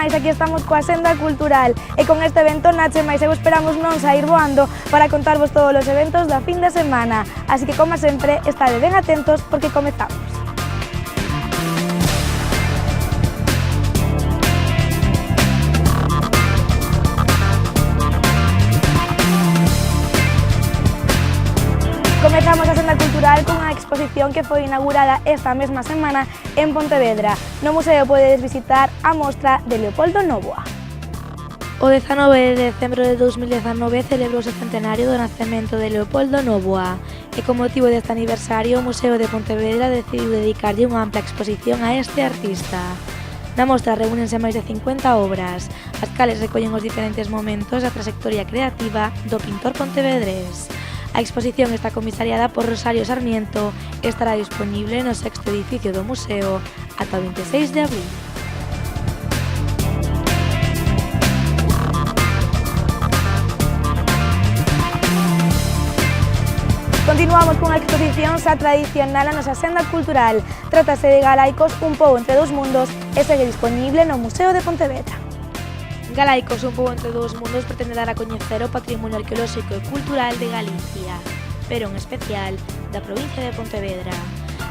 máis, aquí estamos coa Senda Cultural e con este evento Nache máis eu esperamos non sair voando para contarvos todos os eventos da fin de semana. Así que, como sempre, estade ben atentos porque comezamos. Comezamos a Senda Cultural cunha exposición que foi inaugurada esta mesma semana en Pontevedra. No museo podedes visitar a mostra de Leopoldo Nóvoa. O 19 de decembro de 2019 celebrouse o centenario do nacemento de Leopoldo Nóvoa e con motivo deste aniversario o Museo de Pontevedra decidiu dedicarlle unha ampla exposición a este artista. Na mostra reúnense máis de 50 obras, as cales recollen os diferentes momentos da trayectoria creativa do pintor pontevedrés. A exposición está comisariada por Rosario Sarmiento e estará disponible no 6º edificio do museo ata o 26 de abril. Continuamos cunha exposición xa tradicional a nosa Senda Cultural. Trátase de Galaicos, un pobo entre dous mundos e segue disponible no Museo de Pontevedra. Galaicos, un pobo entre dous mundos, pretende dar a coñecer o patrimonio arqueolóxico e cultural de Galicia, pero en especial da provincia de Pontevedra.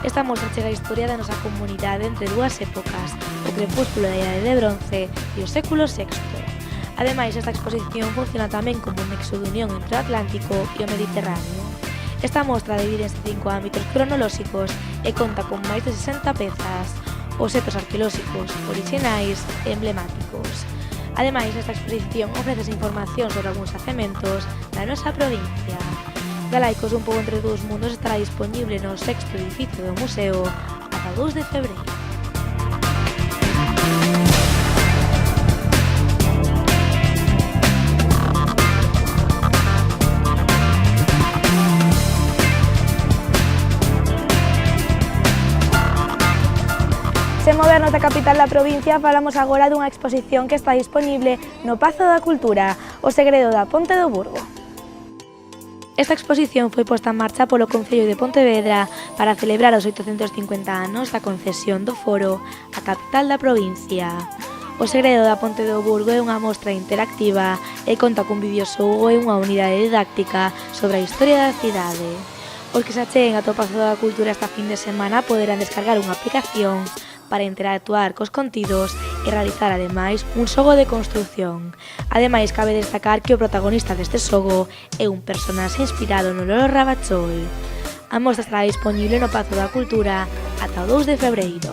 Esta mostra chega a historia da nosa comunidade entre dúas épocas, o crepúsculo da Idade de Bronce e o século VI. Ademais, esta exposición funciona tamén como un nexo de unión entre o Atlántico e o Mediterráneo. Esta mostra divídense en 5 ámbitos cronolóxicos e conta con máis de 60 pezas, obxectos arqueolóxicos orixinais e emblemáticos. Ademais, esta exposición ofrece información sobre algúns xacementos da nosa provincia. Galaicos, un pobo entre dous mundos, estará disponible no 6º edificio do museo ata 2 de febreiro. Sen movernos da capital da provincia, falamos agora dunha exposición que está disponible no Pazo da Cultura, o segredo da Ponte do Burgo. Esta exposición foi posta en marcha polo Concello de Pontevedra para celebrar os 850 anos da concesión do foro á capital da provincia. O segredo da Ponte do Burgo é unha mostra interactiva e conta cun videoxogo e unha unidade didáctica sobre a historia da cidade. Os que se acheguen ata o Pazo da Cultura esta fin de semana poderán descargar unha aplicación para interactuar cos contidos e realizar ademais un xogo de construción. Ademais, cabe destacar que o protagonista deste xogo é un personaxe inspirado no Lolo Rabachol. A mostra estará disponible no Pazo da Cultura ata o 2 de febreiro.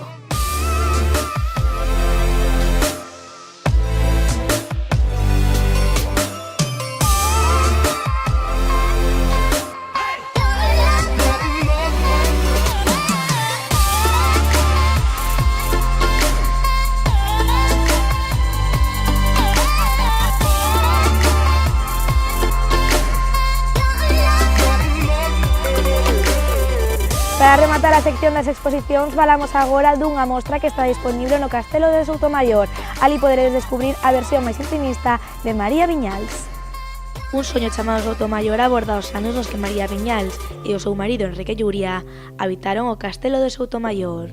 Para rematar a sección das exposicións, falamos agora dunha mostra que está disponible no Castelo de Soutomaior. Ali poderedes descubrir a versión máis intimista de María Viñals. Un soño chamado Soutomaior aborda os anos nos que María Viñals e o seu marido Enrique Lluria habitaron o Castelo de Soutomaior.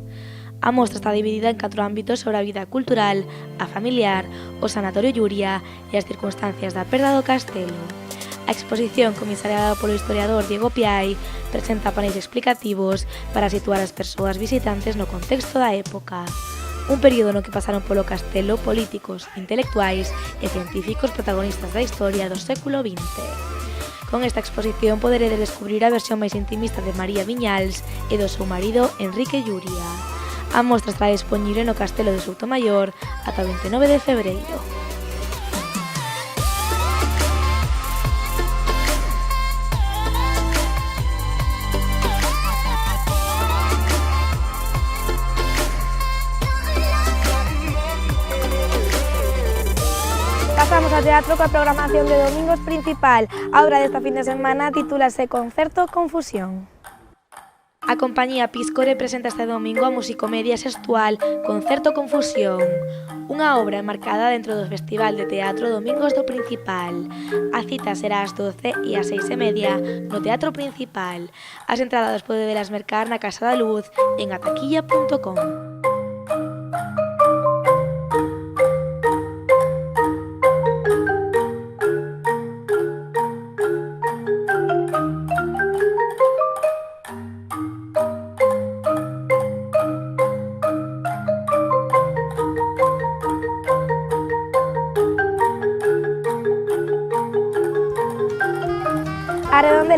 A mostra está dividida en 4 ámbitos sobre a vida cultural, a familiar, o sanatorio Lluria e as circunstancias da perda do castelo. A exposición, comisariada polo historiador Diego Piai, presenta paneis explicativos para situar as persoas visitantes no contexto da época. Un período no que pasaron polo castelo políticos, intelectuais e científicos protagonistas da historia do século XX. Con esta exposición poderedes descubrir a versión máis intimista de María Viñals e do seu marido Enrique Lluria. A mostra estará disponible no Castelo de Soutomaior ata o 29 de febreiro. Pasamos ao teatro coa programación de domingos principal. A obra desta fin de semana titúlase Concerto Confusión. A compañía Piscore presenta este domingo a musicomedia sextual Concerto Confusión, unha obra enmarcada dentro do Festival de Teatro Domingos do Principal. A cita será ás 12 e ás 6:30 no Teatro Principal. As entradas podedelas mercar na Casa da Luz en ataquilla.com.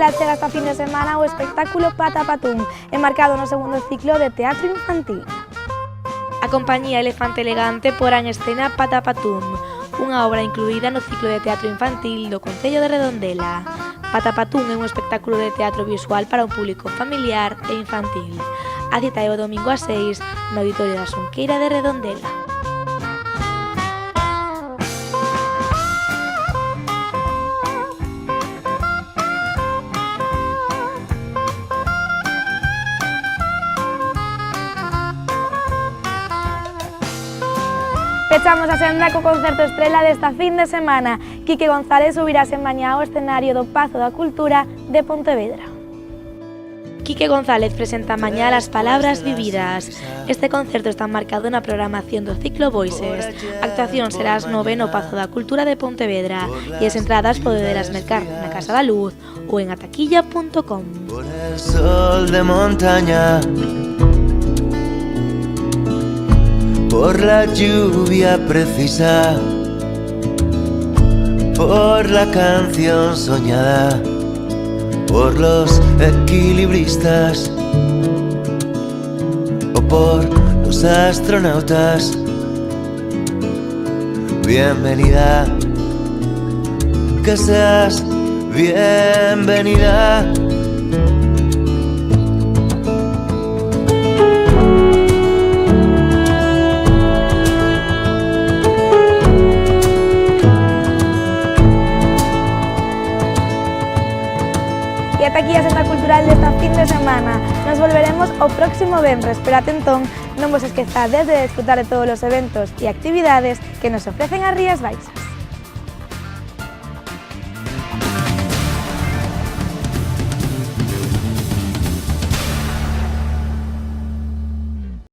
Cultural chega esta fin de semana o espectáculo Pata Patún, enmarcado no segundo ciclo de teatro infantil. A compañía Elefante Elegante porá en escena Pata Patún, unha obra incluída no ciclo de teatro infantil do Concello de Redondela. Pata Patún é un espectáculo de teatro visual para un público familiar e infantil. A cita é o domingo a 6 no Auditorio da Xunqueira de Redondela. Pechamos a senda co concerto estrela desta fin de semana. Quique González subirase mañá ao escenario do Pazo da Cultura de Pontevedra. Quique González presenta mañá Las Palabras Vividas. Este concerto está marcado na programación do ciclo Voices. A actuación será ás 9 no Pazo da Cultura de Pontevedra e as entradas poderás mercar na Casa da Luz ou en ataquilla.com. Por el sol de montaña, por la lluvia precisa, por la canción soñada, por los equilibristas o por los astronautas. Bienvenida, que seas bienvenida. E ata aquí a senda cultural desta fin de semana. Nos volveremos o próximo venres, pero atentón, non vos esquezades de desfrutar de todos os eventos e actividades que nos ofrecen as Rías Baixas.